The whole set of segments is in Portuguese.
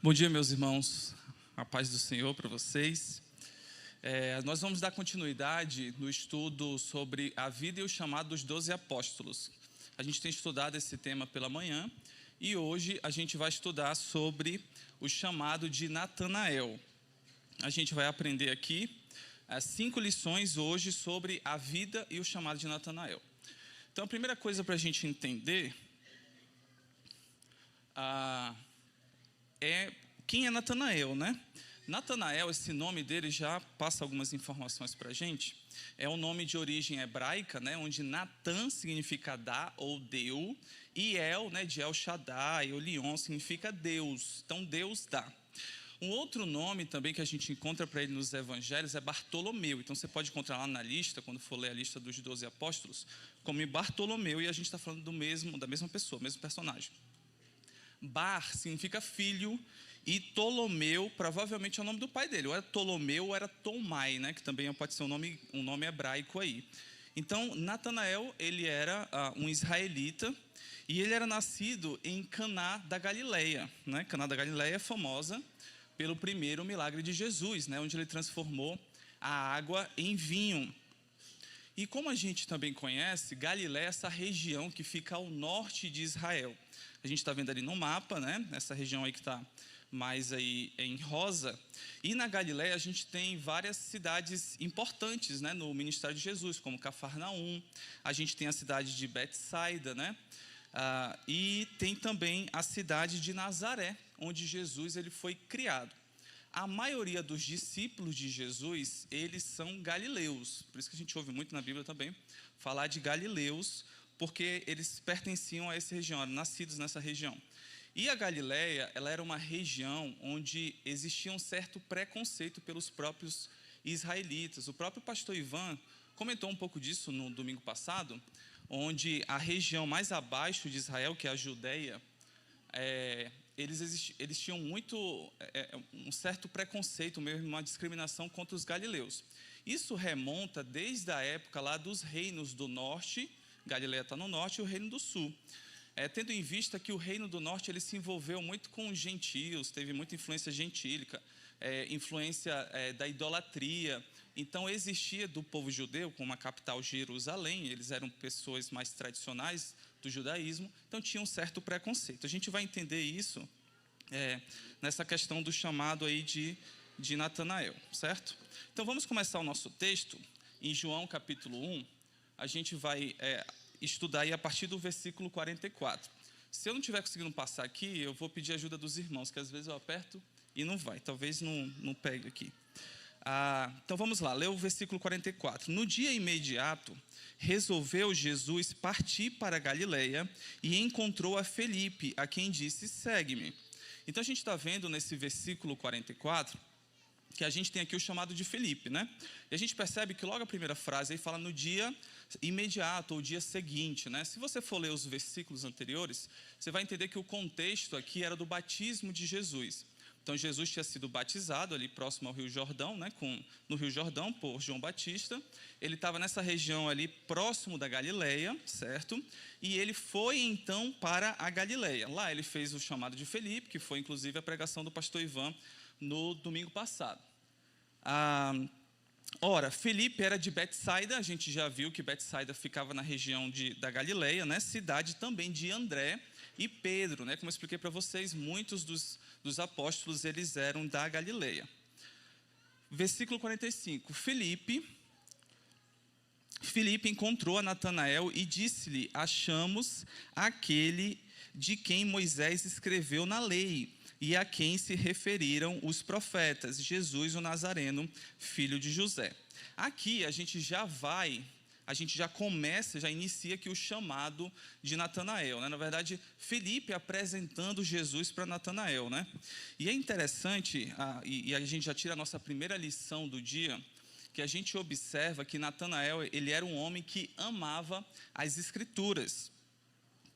Bom dia, meus irmãos. A paz do Senhor para vocês. Nós vamos dar continuidade no estudo sobre a vida e o chamado dos 12 apóstolos. A gente tem estudado esse tema pela manhã e hoje a gente vai estudar sobre o chamado de Natanael. A gente vai aprender aqui 5 lições hoje sobre a vida e o chamado de Natanael. Então, a primeira coisa para a gente entender é quem é Natanael, né? Natanael, esse nome dele já passa algumas informações para a gente. É um nome de origem hebraica, né? Onde Natan significa dar ou deu, e El, né, de El Shaddai, ou Lion, significa Deus. Então, Deus dá. Um outro nome também que a gente encontra para ele nos evangelhos é Bartolomeu. Então, você pode encontrar lá na lista, quando for ler a lista dos 12 apóstolos, como Bartolomeu, e a gente está falando da mesma pessoa, mesmo personagem. Bar significa filho, e Ptolomeu provavelmente é o nome do pai dele. Ou era Ptolomeu ou era Tomai, né, que também pode ser um nome hebraico aí. Então, Natanael, ele era um israelita, e ele era nascido em Caná da Galileia, né? Caná da Galileia é famosa pelo primeiro milagre de Jesus, né, onde ele transformou a água em vinho. E como a gente também conhece, Galileia é essa região que fica ao norte de Israel. A gente está vendo ali no mapa, né, essa região aí que está mais aí em rosa. E na Galileia a gente tem várias cidades importantes, né, no ministério de Jesus, como Cafarnaum. A gente tem a cidade de Betsaida, né? E tem também a cidade de Nazaré, onde Jesus ele foi criado. A maioria dos discípulos de Jesus, eles são galileus. Por isso que a gente ouve muito na Bíblia também falar de galileus, porque eles pertenciam a essa região, eram nascidos nessa região. E a Galileia, ela era uma região onde existia um certo preconceito pelos próprios israelitas. O próprio pastor Ivan comentou um pouco disso no domingo passado, onde a região mais abaixo de Israel, que é a Judeia, eles tinham um certo preconceito, mesmo uma discriminação contra os galileus. Isso remonta desde a época lá dos reinos do norte. Galileia está no norte, e o reino do sul. Tendo em vista que o reino do norte ele se envolveu muito com os gentios, teve muita influência gentílica, influência da idolatria. Então, existia do povo judeu, com uma capital Jerusalém, eles eram pessoas mais tradicionais do judaísmo, então tinha um certo preconceito. A gente vai entender isso nessa questão do chamado aí de Natanael, certo? Então, vamos começar o nosso texto em João capítulo 1. A gente vai estudar aí a partir do versículo 44. Se eu não estiver conseguindo passar aqui, eu vou pedir ajuda dos irmãos, que às vezes eu aperto e não vai, talvez não pegue aqui. Então vamos lá, lê o versículo 44. No dia imediato, resolveu Jesus partir para a Galileia e encontrou a Felipe, a quem disse, segue-me. Então a gente está vendo nesse versículo 44, que a gente tem aqui o chamado de Felipe, né? E a gente percebe que logo a primeira frase aí fala no dia imediato, ou dia seguinte, né? Se você for ler os versículos anteriores, você vai entender que o contexto aqui era do batismo de Jesus. Então, Jesus tinha sido batizado ali próximo ao Rio Jordão, né? No Rio Jordão, por João Batista. Ele estava nessa região ali próximo da Galileia, certo? E ele foi então para a Galileia. Lá ele fez o chamado de Felipe, que foi inclusive a pregação do pastor Ivan no domingo passado. Ora, Felipe era de Betsaida, a gente já viu que Betsaida ficava na região da Galileia, né? Cidade também de André e Pedro, né? Como eu expliquei para vocês, muitos dos apóstolos, eles eram da Galileia. Versículo 45, Felipe encontrou a Natanael e disse-lhe, achamos aquele de quem Moisés escreveu na lei, e a quem se referiram os profetas, Jesus o Nazareno, filho de José. Aqui a gente já inicia aqui o chamado de Natanael, né? Na verdade, Felipe apresentando Jesus para Natanael, né? E é interessante, e a gente já tira a nossa primeira lição do dia, que a gente observa que Natanael, ele era um homem que amava as Escrituras.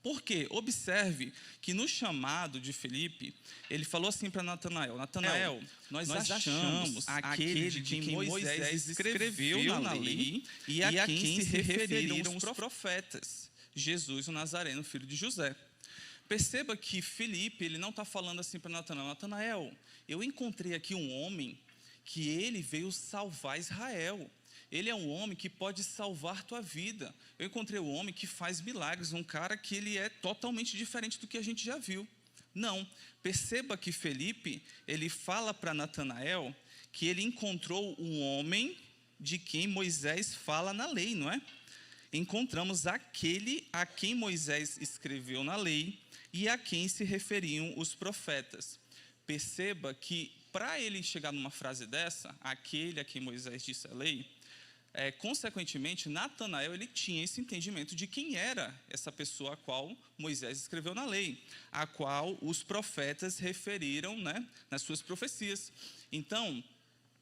Por quê? Observe que no chamado de Felipe, ele falou assim para Natanael, Natanael, nós achamos aquele de quem Moisés escreveu na lei e a quem se referiram os profetas, Jesus o Nazareno, filho de José. Perceba que Felipe, ele não está falando assim para Natanael: Natanael, eu encontrei aqui um homem que ele veio salvar Israel. Ele é um homem que pode salvar tua vida. Eu encontrei um homem que faz milagres, um cara que ele é totalmente diferente do que a gente já viu. Não, perceba que Felipe, ele fala para Natanael que ele encontrou um homem de quem Moisés fala na lei, não é? Encontramos aquele a quem Moisés escreveu na lei e a quem se referiam os profetas. Perceba que para ele chegar numa frase dessa, aquele a quem Moisés disse a lei, consequentemente, Natanael, ele tinha esse entendimento de quem era essa pessoa a qual Moisés escreveu na lei, a qual os profetas referiram, né, nas suas profecias. Então,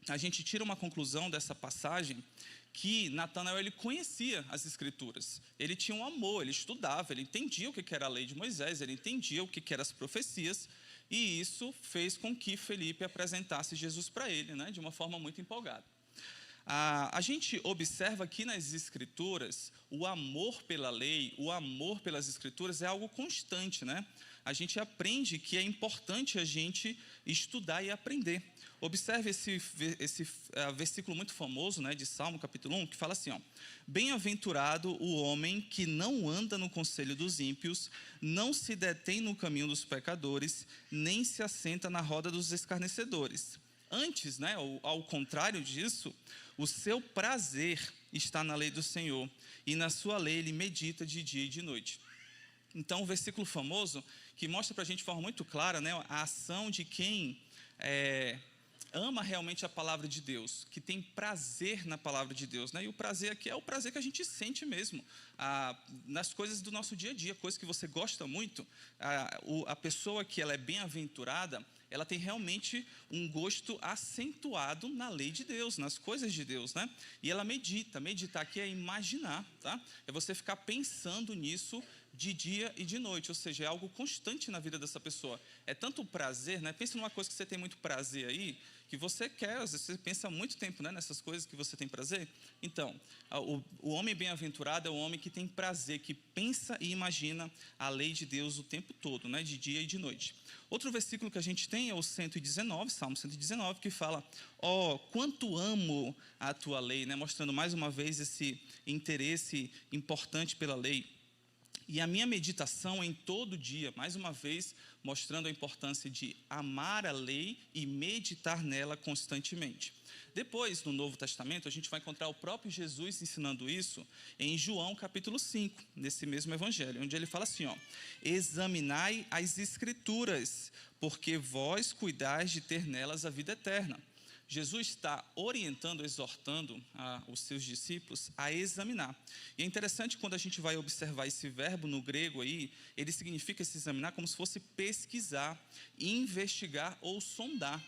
a gente tira uma conclusão dessa passagem que Natanael, ele conhecia as Escrituras, ele tinha um amor, ele estudava, ele entendia o que era a lei de Moisés, ele entendia o que eram as profecias, e isso fez com que Felipe apresentasse Jesus para ele, né, de uma forma muito empolgada. A gente observa aqui nas Escrituras o amor pela lei, o amor pelas Escrituras é algo constante, né? A gente aprende que é importante a gente estudar e aprender. Observe esse versículo muito famoso, né, de Salmo capítulo 1, que fala assim, ó: bem-aventurado o homem que não anda no conselho dos ímpios, não se detém no caminho dos pecadores, nem se assenta na roda dos escarnecedores. Antes, né, ao contrário disso, o seu prazer está na lei do Senhor, e na sua lei ele medita de dia e de noite. Então, um versículo famoso que mostra para a gente de forma muito clara, né, a ação de quem ama realmente a palavra de Deus, que tem prazer na palavra de Deus, né? E o prazer aqui é o prazer que a gente sente mesmo, nas coisas do nosso dia a dia, coisas que você gosta muito. A pessoa que ela é bem-aventurada, ela tem realmente um gosto acentuado na lei de Deus, nas coisas de Deus, né? E ela medita. Meditar aqui é imaginar, tá? É você ficar pensando nisso de dia e de noite, ou seja, é algo constante na vida dessa pessoa. É tanto prazer, né? Pensa numa coisa que você tem muito prazer aí, que você quer, às vezes você pensa há muito tempo, né, nessas coisas que você tem prazer. Então, o homem bem-aventurado é o homem que tem prazer, que pensa e imagina a lei de Deus o tempo todo, né, de dia e de noite. Outro versículo que a gente tem é o 119, Salmo 119, que fala: ó, quanto amo a tua lei, né, mostrando mais uma vez esse interesse importante pela lei. E a minha meditação em todo dia, mais uma vez, mostrando a importância de amar a lei e meditar nela constantemente. Depois, no Novo Testamento, a gente vai encontrar o próprio Jesus ensinando isso em João capítulo 5, nesse mesmo evangelho, onde ele fala assim, ó: examinai as Escrituras, porque vós cuidais de ter nelas a vida eterna. Jesus está orientando, exortando os seus discípulos a examinar. E é interessante quando a gente vai observar esse verbo no grego aí, ele significa se examinar como se fosse pesquisar, investigar ou sondar.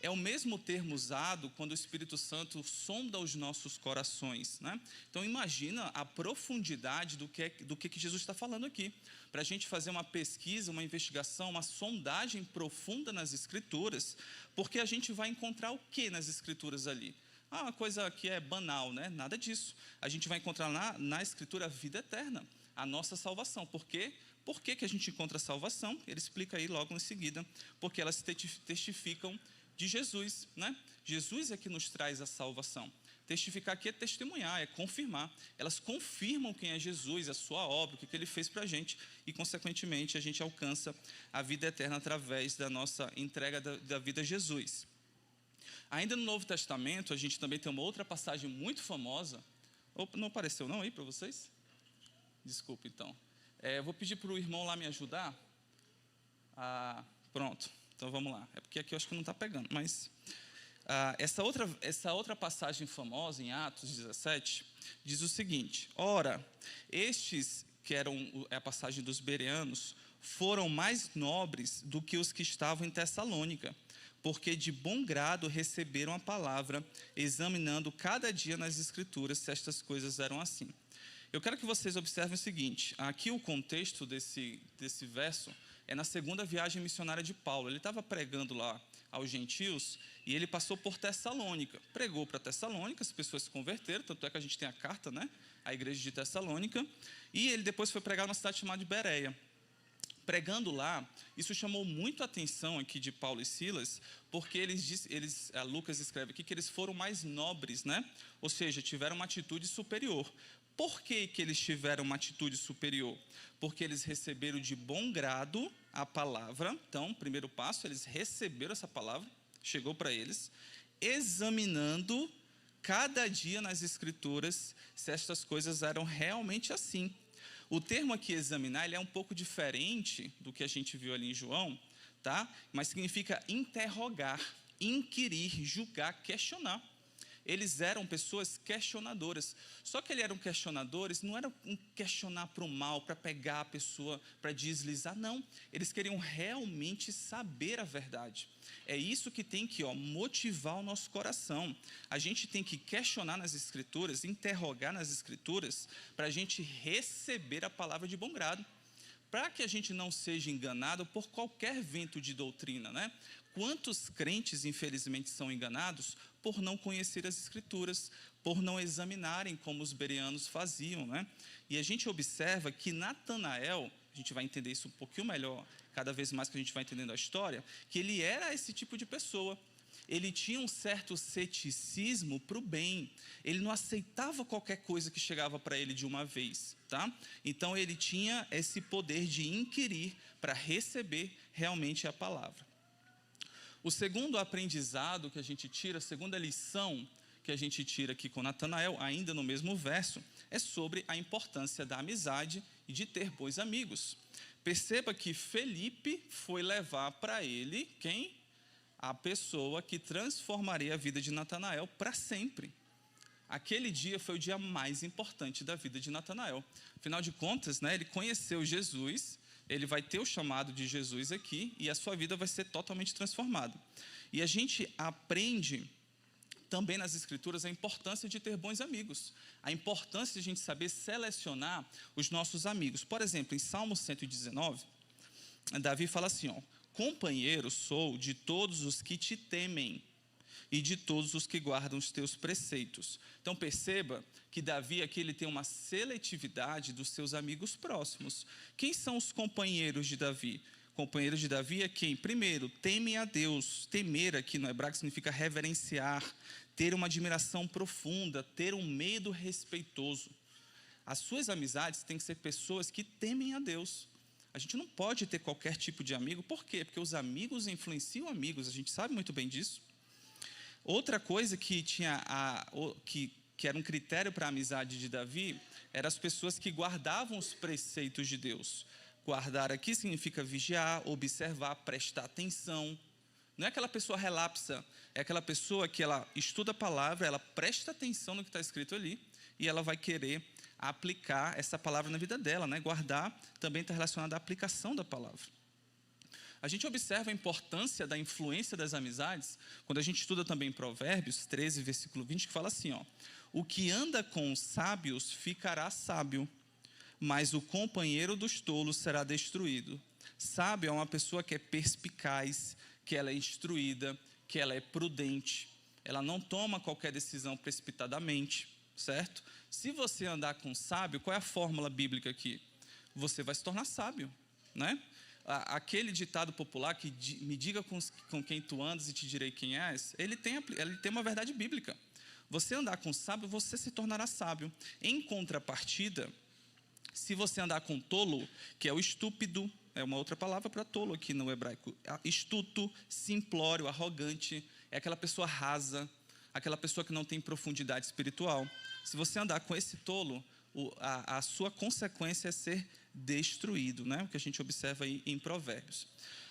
É o mesmo termo usado quando o Espírito Santo sonda os nossos corações, né? Então imagina a profundidade do que Jesus está falando aqui. Para a gente fazer uma pesquisa, uma investigação, uma sondagem profunda nas Escrituras, porque a gente vai encontrar o que nas Escrituras ali? Uma coisa que é banal, né? Nada disso. A gente vai encontrar na Escritura a vida eterna, a nossa salvação. Por quê? Por que a gente encontra a salvação? Ele explica aí logo em seguida. Porque elas testificam de Jesus, né? Jesus é que nos traz a salvação. Testificar aqui é testemunhar, é confirmar. Elas confirmam quem é Jesus, a sua obra, o que ele fez para a gente, e consequentemente a gente alcança a vida eterna através da nossa entrega da vida a Jesus. Ainda no Novo Testamento, a gente também tem uma outra passagem muito famosa. Opa, não apareceu não aí para vocês? Desculpa então. Eu vou pedir para o irmão lá me ajudar. Pronto. Então vamos lá, é porque aqui eu acho que não está pegando, mas essa outra passagem famosa em Atos 17 diz o seguinte: ora, estes que eram a passagem dos bereanos foram mais nobres do que os que estavam em Tessalônica, porque de bom grado receberam a palavra, examinando cada dia nas Escrituras se estas coisas eram assim. Eu quero que vocês observem o seguinte: aqui o contexto desse verso é na segunda viagem missionária de Paulo. Ele estava pregando lá aos gentios e ele passou por Tessalônica. Pregou para Tessalônica, as pessoas se converteram, tanto é que a gente tem a carta, né? A igreja de Tessalônica. E ele depois foi pregar numa cidade chamada de Bereia. Pregando lá, isso chamou muito a atenção aqui de Paulo e Silas, porque Lucas escreve aqui que eles foram mais nobres, né? Ou seja, tiveram uma atitude superior. Por que eles tiveram uma atitude superior? Porque eles receberam de bom grado a palavra. Então, primeiro passo, eles receberam essa palavra, chegou para eles, examinando cada dia nas Escrituras se estas coisas eram realmente assim. O termo aqui, examinar, ele é um pouco diferente do que a gente viu ali em João, tá? Mas significa interrogar, inquirir, julgar, questionar. Eles eram pessoas questionadoras. Só que eles eram questionadores, não era um questionar para o mal, para pegar a pessoa, para deslizar, não. Eles queriam realmente saber a verdade. É isso que tem que motivar o nosso coração. A gente tem que questionar nas Escrituras, interrogar nas Escrituras, para a gente receber a palavra de bom grado. Para que a gente não seja enganado por qualquer vento de doutrina, né? Quantos crentes, infelizmente, são enganados por não conhecer as Escrituras, por não examinarem como os bereanos faziam, né? E a gente observa que Natanael, a gente vai entender isso um pouquinho melhor, cada vez mais que a gente vai entendendo a história, que ele era esse tipo de pessoa. Ele tinha um certo ceticismo para o bem. Ele não aceitava qualquer coisa que chegava para ele de uma vez, tá? Então, ele tinha esse poder de inquirir para receber realmente a palavra. O segundo aprendizado que a gente tira, a segunda lição que a gente tira aqui com Natanael, ainda no mesmo verso, é sobre a importância da amizade e de ter bons amigos. Perceba que Felipe foi levar para ele, quem? A pessoa que transformaria a vida de Natanael para sempre. Aquele dia foi o dia mais importante da vida de Natanael. Afinal de contas, né, ele conheceu Jesus, ele vai ter o chamado de Jesus aqui e a sua vida vai ser totalmente transformada. E a gente aprende também nas Escrituras a importância de ter bons amigos, a importância de a gente saber selecionar os nossos amigos. Por exemplo, em Salmo 119, Davi fala assim, companheiro sou de todos os que te temem e de todos os que guardam os teus preceitos. Então perceba que Davi aqui ele tem uma seletividade dos seus amigos próximos. Quem são os companheiros de Davi? Companheiros de Davi é quem? Primeiro, temem a Deus. Temer aqui no hebraico significa reverenciar, ter uma admiração profunda, ter um medo respeitoso. As suas amizades têm que ser pessoas que temem a Deus. A gente não pode ter qualquer tipo de amigo. Por quê? Porque os amigos influenciam amigos. A gente sabe muito bem disso. Outra coisa que era um critério para a amizade de Davi, eram as pessoas que guardavam os preceitos de Deus. Guardar aqui significa vigiar, observar, prestar atenção. Não é aquela pessoa relapsa, é aquela pessoa que ela estuda a palavra, ela presta atenção no que está escrito ali e ela vai querer aplicar essa palavra na vida dela, né? Guardar também está relacionado à aplicação da palavra. A gente observa a importância da influência das amizades quando a gente estuda também Provérbios 13, versículo 20, que fala assim, o que anda com os sábios ficará sábio, mas o companheiro dos tolos será destruído. Sábio é uma pessoa que é perspicaz, que ela é instruída, que ela é prudente, ela não toma qualquer decisão precipitadamente, certo? Se você andar com sábio, qual é a fórmula bíblica aqui? Você vai se tornar sábio, né? Aquele ditado popular que me diga com quem tu andas e te direi quem és, ele tem uma verdade bíblica. Você andar com sábio, você se tornará sábio. Em contrapartida, se você andar com tolo, que é o estúpido, é uma outra palavra para tolo aqui no hebraico, estuto, simplório, arrogante, é aquela pessoa rasa, aquela pessoa que não tem profundidade espiritual. Se você andar com esse tolo, a sua consequência é ser destruído, né? O que a gente observa aí em Provérbios.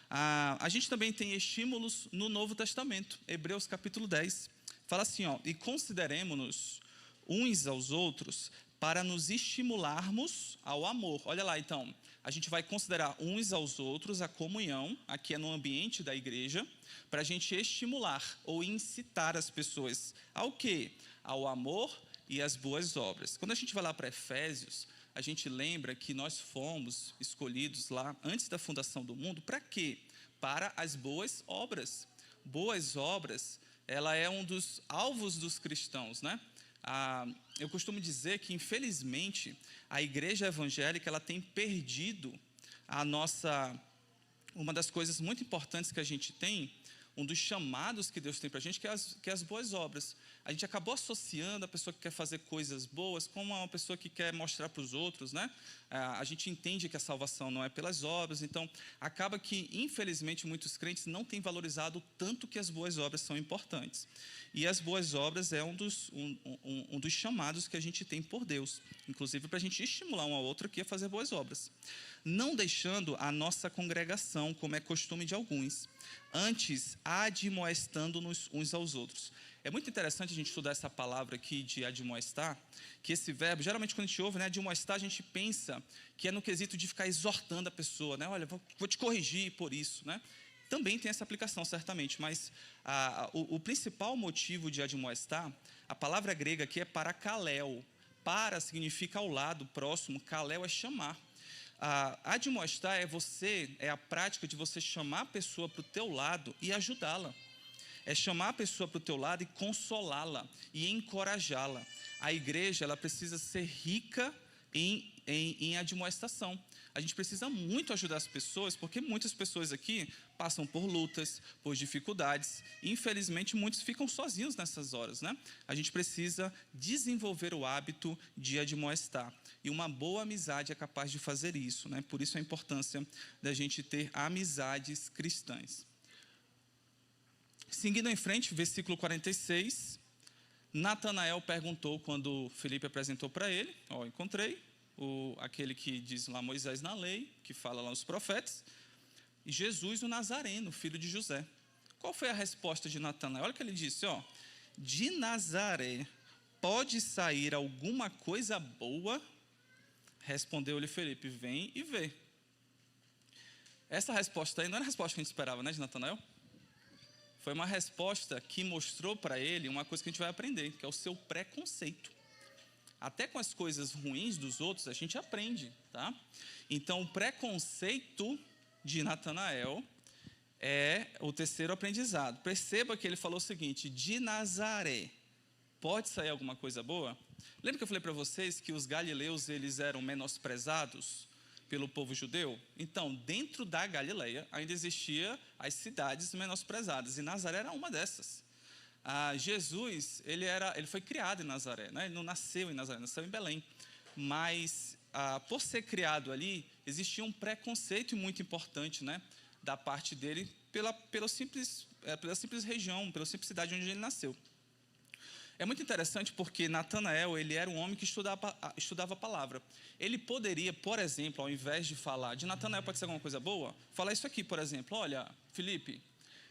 A gente também tem estímulos no Novo Testamento. Hebreus capítulo 10 fala assim, e consideremo-nos uns aos outros para nos estimularmos ao amor. Olha lá, então, a gente vai considerar uns aos outros a comunhão, aqui é no ambiente da igreja, para a gente estimular ou incitar as pessoas ao quê? Ao amor e às boas obras. Quando a gente vai lá para Efésios, a gente lembra que nós fomos escolhidos lá antes da fundação do mundo, para quê? Para as boas obras. Boas obras, ela é um dos alvos dos cristãos, né? Eu costumo dizer que, infelizmente, a igreja evangélica ela tem perdido uma das coisas muito importantes que a gente tem, um dos chamados que Deus tem para a gente, que é as boas obras. A gente acabou associando a pessoa que quer fazer coisas boas com uma pessoa que quer mostrar para os outros, né? A gente entende que a salvação não é pelas obras, então acaba que, infelizmente, muitos crentes não têm valorizado tanto que as boas obras são importantes. E as boas obras é um dos chamados que a gente tem por Deus, inclusive para a gente estimular um ao outro aqui a fazer boas obras. Não deixando a nossa congregação, como é costume de alguns, antes admoestando-nos uns aos outros. É muito interessante a gente estudar essa palavra aqui de admoestar, que esse verbo, geralmente quando a gente ouve, né, admoestar, a gente pensa que é no quesito de ficar exortando a pessoa, né? Olha, vou te corrigir por isso, né? Também tem essa aplicação, certamente, mas o principal motivo de admoestar, a palavra grega aqui é parakaleo. Para significa ao lado, próximo, kaleo é chamar. Admoestar é a prática de você chamar a pessoa para o teu lado e ajudá-la. É chamar a pessoa para o teu lado e consolá-la e encorajá-la. A igreja, ela precisa ser rica em admoestação. A gente precisa muito ajudar as pessoas, porque muitas pessoas aqui passam por lutas, por dificuldades, e infelizmente muitos ficam sozinhos nessas horas, né? A gente precisa desenvolver o hábito de admoestar, e uma boa amizade é capaz de fazer isso, né? Por isso a importância da gente ter amizades cristãs. Seguindo em frente, versículo 46, Natanael perguntou quando Filipe apresentou para ele, encontrei aquele que diz lá Moisés na lei, que fala lá os profetas, e Jesus o Nazareno, filho de José. Qual foi a resposta de Natanael? Olha o que ele disse, de Nazaré pode sair alguma coisa boa? Respondeu-lhe Filipe, vem e vê. Essa resposta aí não era a resposta que a gente esperava, né, de Natanael? Foi uma resposta que mostrou para ele uma coisa que a gente vai aprender, que é o seu preconceito. Até com as coisas ruins dos outros, a gente aprende, tá? Então, o preconceito de Natanael é o terceiro aprendizado. Perceba que ele falou o seguinte, de Nazaré, pode sair alguma coisa boa? Lembra que eu falei para vocês que os galileus, eles eram menosprezados pelo povo judeu? Então, dentro da Galileia, ainda existia as cidades menosprezadas, e Nazaré era uma dessas. Jesus, ele foi criado em Nazaré, né? Ele não nasceu em Nazaré, nasceu em Belém. Mas, por ser criado ali, existia um preconceito muito importante, né, da parte dele pela simples região, pela simples cidade onde ele nasceu. É muito interessante porque Natanael, ele era um homem que estudava a palavra. Ele poderia, por exemplo, ao invés de falar de Natanael pode ser alguma coisa boa, falar isso aqui, por exemplo, olha, Filipe,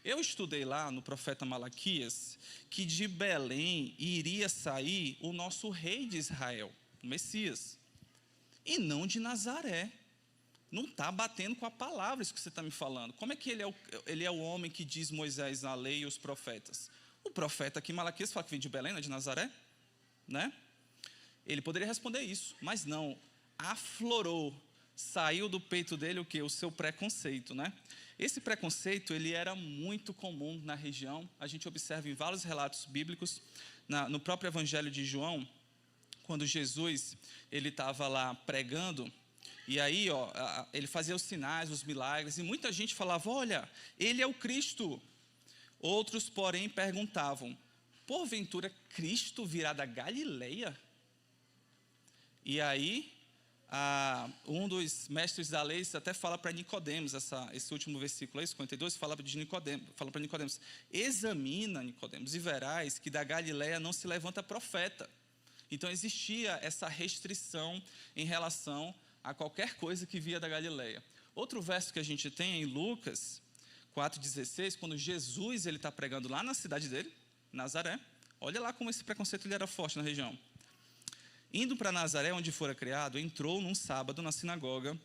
eu estudei lá no profeta Malaquias que de Belém iria sair o nosso rei de Israel, o Messias, e não de Nazaré. Não está batendo com a palavra isso que você está me falando. Como é que ele é o homem que diz Moisés na lei e os profetas? O profeta aqui, Malaquias, fala que vem de Belém, não é de Nazaré, né? Ele poderia responder isso, mas não. Aflorou, saiu do peito dele o quê? O seu preconceito, né? Esse preconceito, ele era muito comum na região. A gente observa em vários relatos bíblicos, no próprio Evangelho de João, quando Jesus, ele estava lá pregando, e aí, ele fazia os sinais, os milagres, e muita gente falava, olha, ele é o Cristo. Outros, porém, perguntavam, porventura Cristo virá da Galileia? E aí, um dos mestres da lei até fala para Nicodemos, esse último versículo aí, 52, fala para Nicodemos, examina, Nicodemos, e verás que da Galileia não se levanta profeta. Então existia essa restrição em relação a qualquer coisa que via da Galileia. Outro verso que a gente tem é em Lucas 4,16, quando Jesus está pregando lá na cidade dele, Nazaré. Olha lá como esse preconceito ele era forte na região. Indo para Nazaré, onde fora criado, entrou num sábado na sinagoga,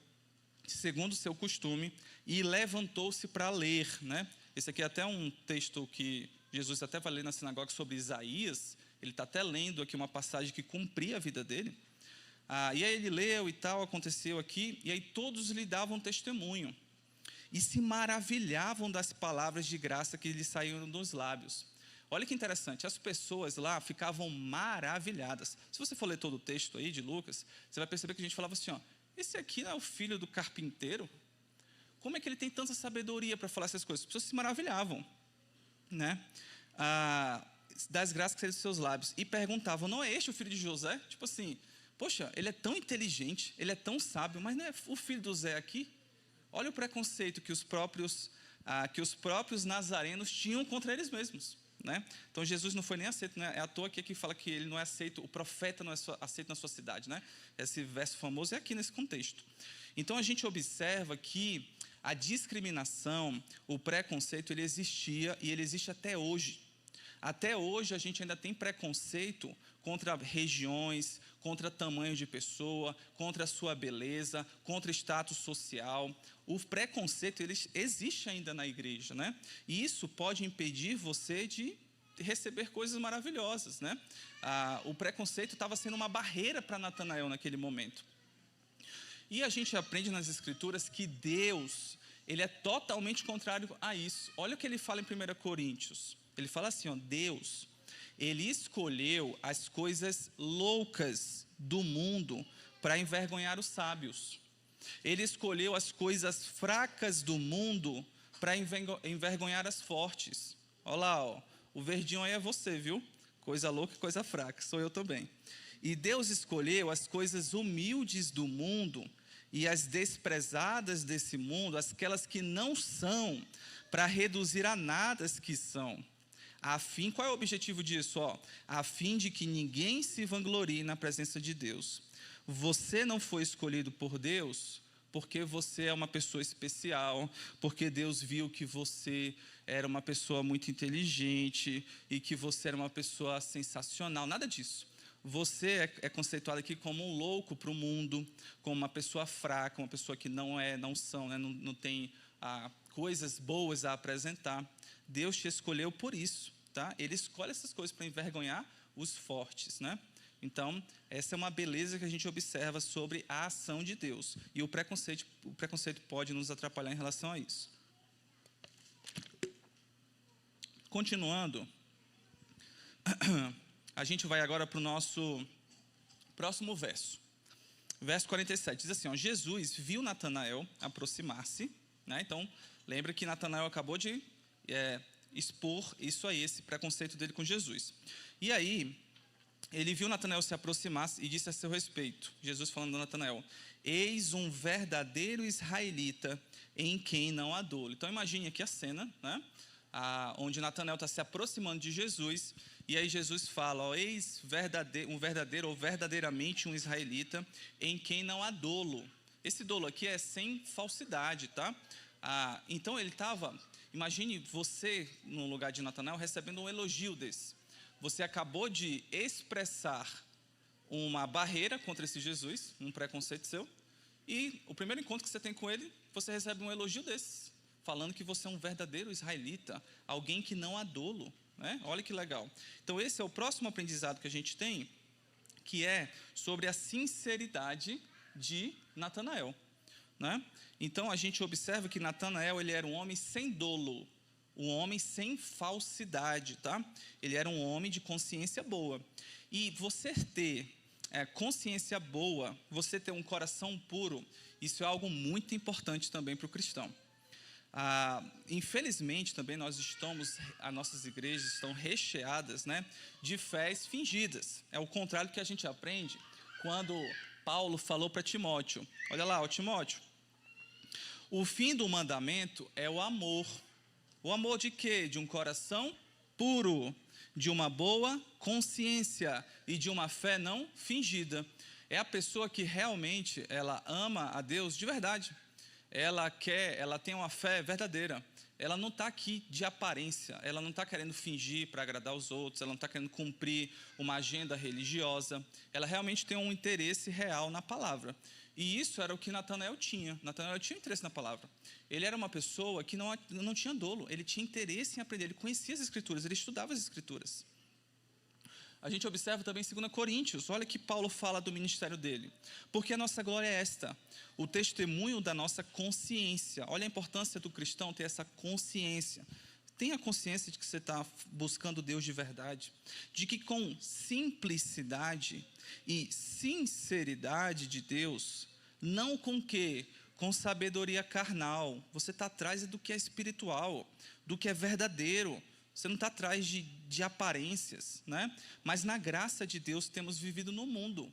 segundo o seu costume, e levantou-se para ler, né? Esse aqui é até um texto que Jesus até vai ler na sinagoga sobre Isaías. Ele está até lendo aqui uma passagem que cumpria a vida dele. E aí ele leu e tal, aconteceu aqui, e aí todos lhe davam testemunho, e se maravilhavam das palavras de graça que lhe saíam dos lábios. Olha que interessante, as pessoas lá ficavam maravilhadas. Se você for ler todo o texto aí de Lucas, você vai perceber que a gente falava assim, esse aqui não é o filho do carpinteiro? Como é que ele tem tanta sabedoria para falar essas coisas? As pessoas se maravilhavam, né? Das graças que saíram dos seus lábios. E perguntavam, não é este o filho de José? Tipo assim, poxa, ele é tão inteligente, ele é tão sábio, mas não é o filho do Zé aqui? Olha o preconceito que os próprios nazarenos tinham contra eles mesmos, né? Então Jesus não foi nem aceito, né? É à toa que aqui fala que ele não é aceito, o profeta não é aceito na sua cidade, né? Esse verso famoso é aqui nesse contexto. Então a gente observa que a discriminação, o preconceito, ele existia e ele existe até hoje. Até hoje a gente ainda tem preconceito contra regiões, contra tamanho de pessoa, contra a sua beleza, contra status social. O preconceito ele existe ainda na igreja, né? E isso pode impedir você de receber coisas maravilhosas, né? O preconceito estava sendo uma barreira para Natanael naquele momento. E a gente aprende nas Escrituras que Deus, ele é totalmente contrário a isso. Olha o que ele fala em 1 Coríntios. Ele fala assim, ó, Deus, ele escolheu as coisas loucas do mundo para envergonhar os sábios. Ele escolheu as coisas fracas do mundo para envergonhar as fortes. Olha lá, ó, o verdinho aí é você, viu? Coisa louca e coisa fraca, sou eu também. E Deus escolheu as coisas humildes do mundo e as desprezadas desse mundo, aquelas que não são, para reduzir a nada as que são. Qual é o objetivo disso? A fim de que ninguém se vanglorie na presença de Deus. Você não foi escolhido por Deus porque você é uma pessoa especial, porque Deus viu que você era uma pessoa muito inteligente e que você era uma pessoa sensacional, nada disso. Você é conceituado aqui como um louco para o mundo, como uma pessoa fraca, uma pessoa que não tem coisas boas a apresentar. Deus te escolheu por isso, tá? Ele escolhe essas coisas para envergonhar os fortes, né? Então, essa é uma beleza que a gente observa sobre a ação de Deus. E o preconceito pode nos atrapalhar em relação a isso. Continuando, a gente vai agora para o nosso próximo verso. Verso 47, diz assim, ó, Jesus viu Natanael aproximar-se, né? Então, lembra que Natanael acabou de expor isso aí, esse preconceito dele com Jesus. E aí, ele viu Natanael se aproximar e disse a seu respeito, Jesus falando a Natanael, eis um verdadeiro israelita em quem não há dolo. Então, imagine aqui a cena, né? Onde Natanael está se aproximando de Jesus, e aí Jesus fala, ó, eis um verdadeiro ou verdadeiramente um israelita em quem não há dolo. Esse dolo aqui é sem falsidade, tá? Então ele estava, imagine você no lugar de Natanael recebendo um elogio desse. Você acabou de expressar uma barreira contra esse Jesus, um preconceito seu, e o primeiro encontro que você tem com ele, você recebe um elogio desse, falando que você é um verdadeiro israelita, alguém que não há dolo, né? Olha que legal. Então esse é o próximo aprendizado que a gente tem, que é sobre a sinceridade de Natanael, né? Então a gente observa que Natanael, ele era um homem sem dolo, um homem sem falsidade, tá? Ele era um homem de consciência boa. E você ter consciência boa, você ter um coração puro, isso é algo muito importante também para o cristão. Infelizmente também as nossas igrejas estão recheadas, né, de fés fingidas. É o contrário do que a gente aprende quando Paulo falou para Timóteo. Olha lá, Timóteo. O fim do mandamento é o amor. O amor de quê? De um coração puro, de uma boa consciência e de uma fé não fingida. É a pessoa que realmente ela ama a Deus de verdade. Ela tem uma fé verdadeira. Ela não está aqui de aparência, ela não está querendo fingir para agradar os outros, ela não está querendo cumprir uma agenda religiosa. Ela realmente tem um interesse real na palavra. E isso era o que Natanael tinha. Natanael tinha interesse na palavra. Ele era uma pessoa que não tinha dolo, ele tinha interesse em aprender, ele conhecia as Escrituras, ele estudava as Escrituras. A gente observa também em 2 Coríntios, olha que Paulo fala do ministério dele. Porque a nossa glória é esta, o testemunho da nossa consciência. Olha a importância do cristão ter essa consciência. Tenha consciência de que você está buscando Deus de verdade. De que com simplicidade e sinceridade de Deus, Não com quê? Com sabedoria carnal. Você está atrás do que é espiritual, do que é verdadeiro. Você não está atrás de aparências, né? Mas na graça de Deus temos vivido no mundo.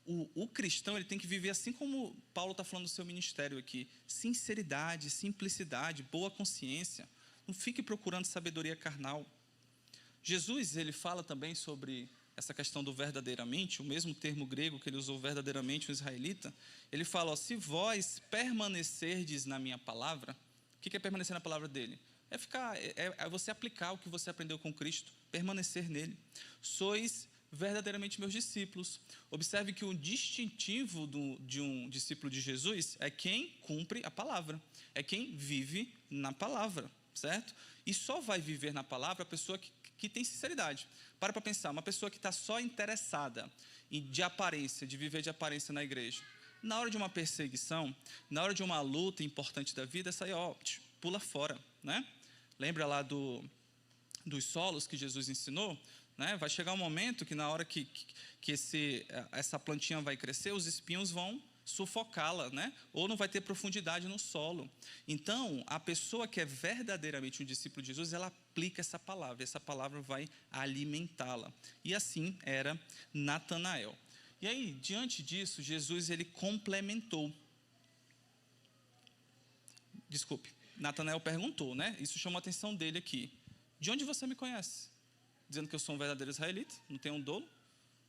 O cristão ele tem que viver assim como Paulo está falando do seu ministério aqui. Sinceridade, simplicidade, boa consciência. Não fique procurando sabedoria carnal. Jesus ele fala também sobre essa questão do verdadeiramente, o mesmo termo grego que ele usou verdadeiramente, o israelita. Ele fala, ó, se vós permanecerdes na minha palavra, o que é permanecer na palavra dele? É você aplicar o que você aprendeu com Cristo, permanecer nele. Sois verdadeiramente meus discípulos. Observe que o distintivo de um discípulo de Jesus é quem cumpre a palavra, é quem vive na palavra, certo? E só vai viver na palavra a pessoa que tem sinceridade. Para pensar, uma pessoa que está só interessada de aparência, de viver de aparência na igreja, na hora de uma perseguição, na hora de uma luta importante da vida, essa aí, ó, pula fora, né? Lembra lá dos solos que Jesus ensinou? Né? Vai chegar um momento que na hora que essa plantinha vai crescer, os espinhos vão sufocá-la, né? Ou não vai ter profundidade no solo. Então, a pessoa que é verdadeiramente um discípulo de Jesus, ela aplica essa palavra vai alimentá-la. E assim era Natanael. E aí, diante disso, Jesus ele complementou. Desculpe, Natanael perguntou, né? Isso chamou a atenção dele aqui. De onde você me conhece? Dizendo que eu sou um verdadeiro israelita, não tenho um dolo.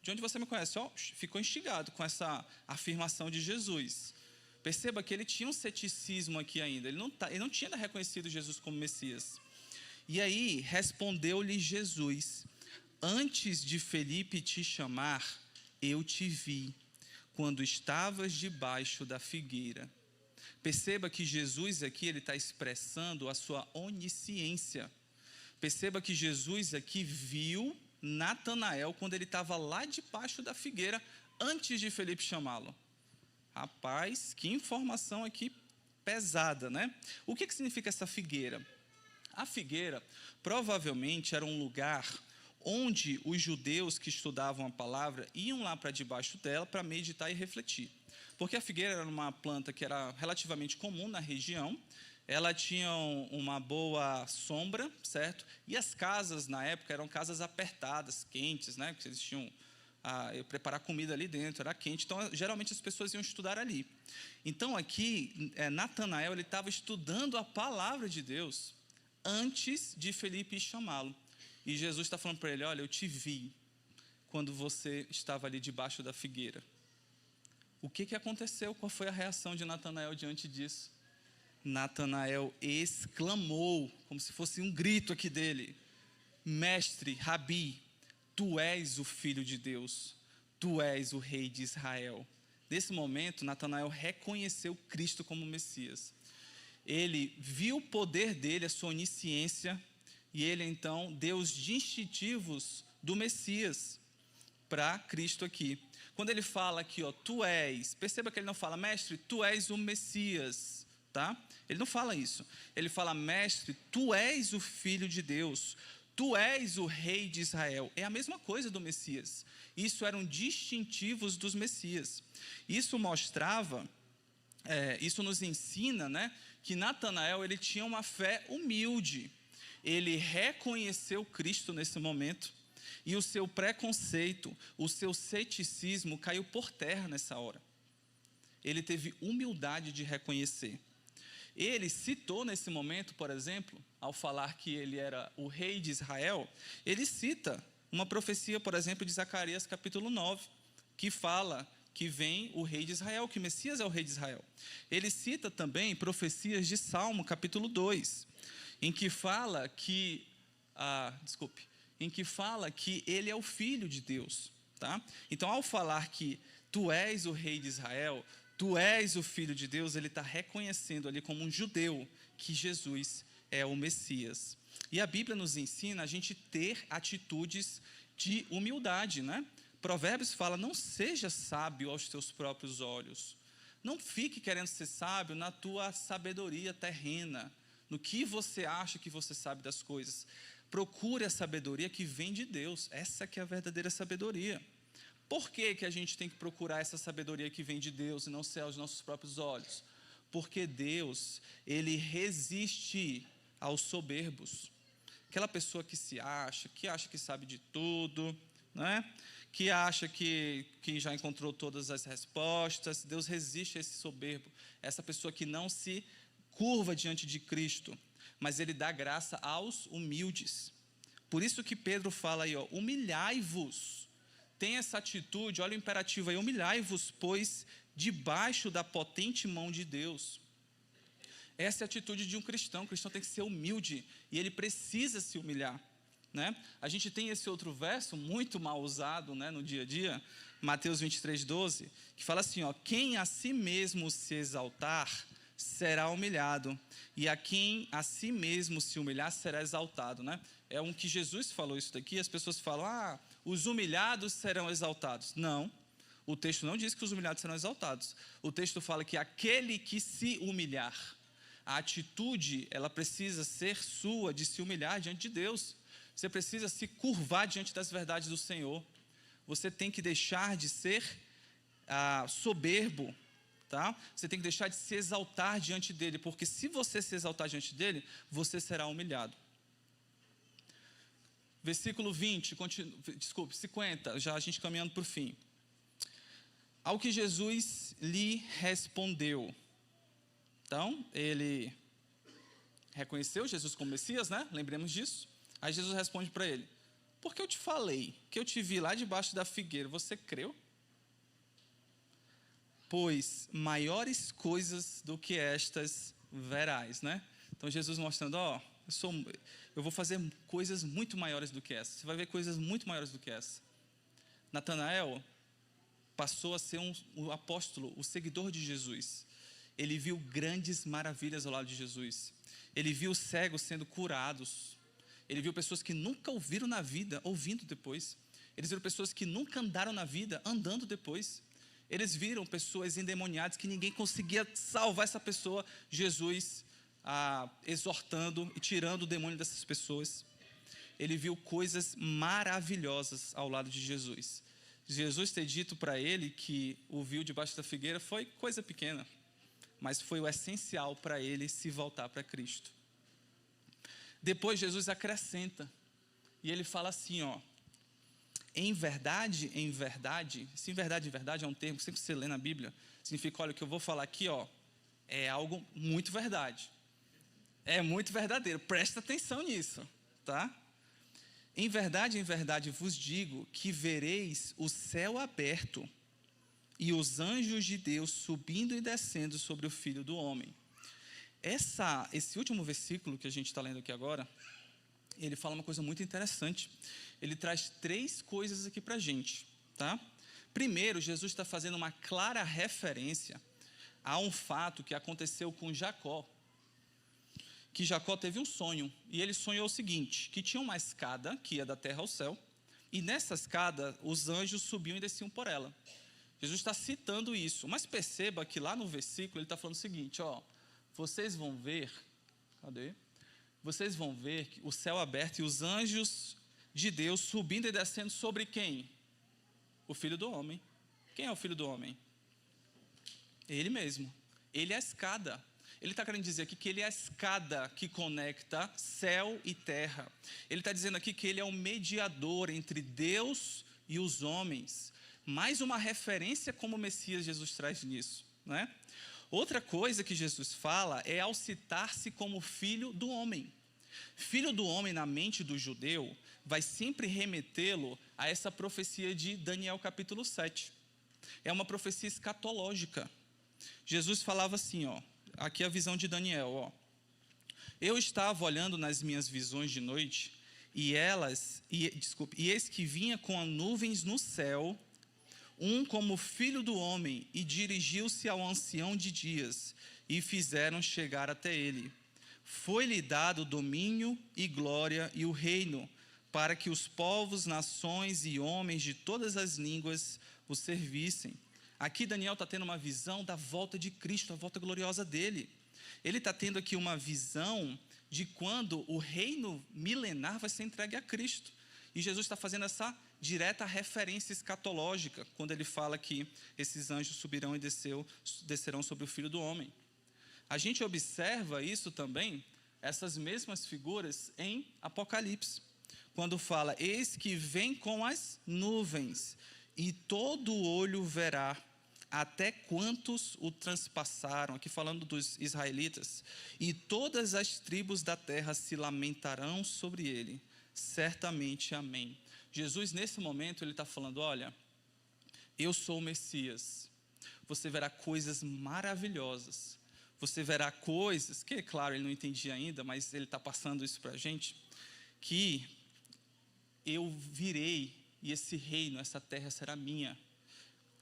De onde você me conhece? Oh, ficou instigado com essa afirmação de Jesus. Perceba que ele tinha um ceticismo aqui ainda. Ele não tinha ainda reconhecido Jesus como Messias. E aí, respondeu-lhe Jesus, antes de Felipe te chamar, eu te vi, quando estavas debaixo da figueira. Perceba que Jesus aqui ele está expressando a sua onisciência. Perceba que Jesus aqui viu Natanael quando ele estava lá debaixo da figueira, antes de Felipe chamá-lo. Rapaz, que informação aqui pesada, né? O que significa essa figueira? A figueira provavelmente era um lugar onde os judeus que estudavam a palavra iam lá para debaixo dela para meditar e refletir. Porque a figueira era uma planta que era relativamente comum na região, ela tinha uma boa sombra, certo? E as casas, na época, eram casas apertadas, quentes, né? Porque eles tinham preparar comida ali dentro, era quente. Então, geralmente, as pessoas iam estudar ali. Então, aqui, Natanael, ele estava estudando a palavra de Deus antes de Felipe chamá-lo. E Jesus está falando para ele, olha, eu te vi quando você estava ali debaixo da figueira. O que aconteceu? Qual foi a reação de Natanael diante disso? Natanael exclamou, como se fosse um grito aqui dele, mestre, rabi, tu és o filho de Deus, tu és o rei de Israel. Nesse momento, Natanael reconheceu Cristo como Messias. Ele viu o poder dele, a sua onisciência, e ele então deu os distintivos do Messias para Cristo aqui. Quando ele fala aqui, ó, tu és, perceba que ele não fala, mestre, tu és o Messias. Tá? Ele não fala isso. Ele fala, mestre, tu és o filho de Deus, tu és o rei de Israel. É a mesma coisa do Messias. Isso eram distintivos dos Messias. Isso mostrava, isso nos ensina, né, que Natanael ele tinha uma fé humilde. Ele reconheceu Cristo nesse momento e o seu preconceito, o seu ceticismo caiu por terra nessa hora. Ele teve humildade de reconhecer. Ele citou nesse momento, por exemplo, ao falar que ele era o rei de Israel, ele cita uma profecia, por exemplo, de Zacarias capítulo 9, que fala que vem o rei de Israel, que Messias é o rei de Israel. Ele cita também profecias de Salmo capítulo 2, em que fala que ele é o filho de Deus. Tá? Então, ao falar que tu és o rei de Israel, tu és o filho de Deus, ele está reconhecendo ali como um judeu que Jesus é o Messias. E a Bíblia nos ensina a gente ter atitudes de humildade, né? Provérbios fala, não seja sábio aos teus próprios olhos. Não fique querendo ser sábio na tua sabedoria terrena, no que você acha que você sabe das coisas. Procure a sabedoria que vem de Deus. Essa que é a verdadeira sabedoria. Por que a gente tem que procurar essa sabedoria que vem de Deus e não ser aos nossos próprios olhos? Porque Deus, Ele resiste aos soberbos. Aquela pessoa que acha que sabe de tudo, né? Que acha que já encontrou todas as respostas. Deus resiste a esse soberbo, essa pessoa que não se curva diante de Cristo, mas Ele dá graça aos humildes. Por isso que Pedro fala aí, humilhai-vos. Tem essa atitude, olha o imperativo aí, humilhai-vos, pois debaixo da potente mão de Deus. Essa é a atitude de um cristão. O cristão tem que ser humilde e ele precisa se humilhar, né? A gente tem esse outro verso muito mal usado, né, no dia a dia, Mateus 23:12, que fala assim, quem a si mesmo se exaltar será humilhado, e a quem a si mesmo se humilhar será exaltado, né? É um que Jesus falou isso daqui. As pessoas falam, os humilhados serão exaltados. Não, o texto não diz que os humilhados serão exaltados. O texto fala que aquele que se humilhar, a atitude, ela precisa ser sua, de se humilhar diante de Deus. Você precisa se curvar diante das verdades do Senhor. Você tem que deixar de ser soberbo, tá? Você tem que deixar de se exaltar diante dele, porque se você se exaltar diante dele, você será humilhado. Versículo 50, já a gente caminhando para o fim. Ao que Jesus lhe respondeu. Então, ele reconheceu Jesus como Messias, né? Lembremos disso. Aí Jesus responde para ele, porque eu te falei que eu te vi lá debaixo da figueira, você creu? Pois maiores coisas do que estas verás, né? Então Jesus mostrando, eu vou fazer coisas muito maiores do que essa. Você vai ver coisas muito maiores do que essa. Natanael passou a ser um apóstolo, o seguidor de Jesus. Ele viu grandes maravilhas ao lado de Jesus. Ele viu cegos sendo curados. Ele viu pessoas que nunca ouviram na vida, ouvindo depois. Eles viram pessoas que nunca andaram na vida, andando depois. Eles viram pessoas endemoniadas que ninguém conseguia salvar essa pessoa. Jesus exortando e tirando o demônio dessas pessoas. Ele viu coisas maravilhosas ao lado de Jesus. Jesus ter dito para ele que o viu debaixo da figueira foi coisa pequena, mas foi o essencial para ele se voltar para Cristo. Depois Jesus acrescenta, e ele fala assim, em verdade, se em verdade é um termo que sempre você lê na Bíblia, significa, olha, o que eu vou falar aqui, é algo muito verdade. É muito verdadeiro, presta atenção nisso, tá? Em verdade vos digo que vereis o céu aberto e os anjos de Deus subindo e descendo sobre o Filho do Homem. Esse último versículo que a gente está lendo aqui agora, ele fala uma coisa muito interessante. Ele traz 3 coisas aqui para a gente, tá? Primeiro, Jesus está fazendo uma clara referência a um fato que aconteceu com Jacó. Que Jacó teve um sonho, e ele sonhou o seguinte, que tinha uma escada que ia da terra ao céu, e nessa escada os anjos subiam e desciam por ela. Jesus está citando isso, mas perceba que lá no versículo ele está falando o seguinte, vocês vão ver o céu aberto e os anjos de Deus subindo e descendo sobre quem? O Filho do Homem. Quem é o Filho do Homem? Ele mesmo. Ele é a escada. Ele está querendo dizer aqui que ele é a escada que conecta céu e terra. Ele está dizendo aqui que ele é o mediador entre Deus e os homens. Mais uma referência como o Messias Jesus traz nisso, né? Outra coisa que Jesus fala é ao citar-se como filho do homem. Filho do homem na mente do judeu vai sempre remetê-lo a essa profecia de Daniel capítulo 7. É uma profecia escatológica. Jesus falava assim, aqui a visão de Daniel, eu estava olhando nas minhas visões de noite, e eis que vinha com nuvens no céu, um como filho do homem, e dirigiu-se ao ancião de dias, e fizeram chegar até ele. Foi-lhe dado domínio e glória e o reino, para que os povos, nações e homens de todas as línguas o servissem. Aqui Daniel está tendo uma visão da volta de Cristo, a volta gloriosa dele. Ele está tendo aqui uma visão de quando o reino milenar vai ser entregue a Cristo. E Jesus está fazendo essa direta referência escatológica, quando ele fala que esses anjos subirão e descerão sobre o Filho do Homem. A gente observa isso também, essas mesmas figuras em Apocalipse, quando fala, eis que vem com as nuvens, e todo olho verá, até quantos o transpassaram, aqui falando dos israelitas, e todas as tribos da terra se lamentarão sobre ele, certamente, amém. Jesus, nesse momento, ele está falando, olha, eu sou o Messias, você verá coisas maravilhosas, você verá coisas, que claro, ele não entendia ainda, mas ele está passando isso para a gente, que eu virei e esse reino, essa terra será minha,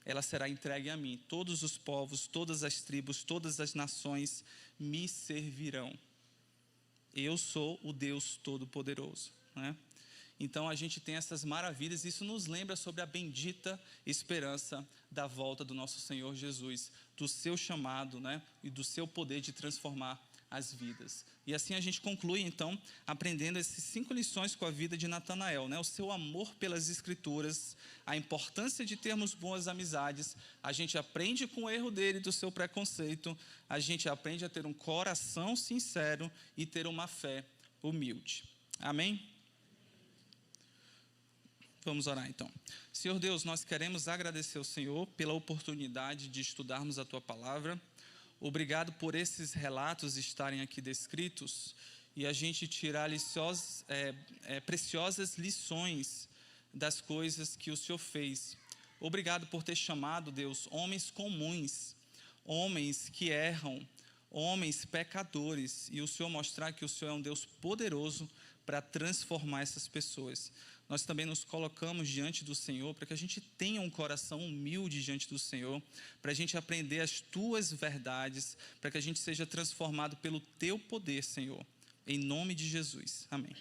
ela será entregue a mim, todos os povos, todas as tribos, todas as nações me servirão, eu sou o Deus Todo-Poderoso, né? Então a gente tem essas maravilhas, e isso nos lembra sobre a bendita esperança da volta do nosso Senhor Jesus, do seu chamado, né, e do seu poder de transformar as vidas. E assim a gente conclui então, aprendendo essas 5 lições com a vida de Natanael, né, o seu amor pelas Escrituras, a importância de termos boas amizades, a gente aprende com o erro dele, do seu preconceito, a gente aprende a ter um coração sincero e ter uma fé humilde. Amém? Vamos orar então. Senhor Deus, nós queremos agradecer ao Senhor pela oportunidade de estudarmos a Tua Palavra. Obrigado por esses relatos estarem aqui descritos e a gente tirar preciosas lições das coisas que o Senhor fez. Obrigado por ter chamado, Deus, homens comuns, homens que erram, homens pecadores, e o Senhor mostrar que o Senhor é um Deus poderoso para transformar essas pessoas. Nós também nos colocamos diante do Senhor para que a gente tenha um coração humilde diante do Senhor, para a gente aprender as Tuas verdades, para que a gente seja transformado pelo Teu poder, Senhor. Em nome de Jesus. Amém.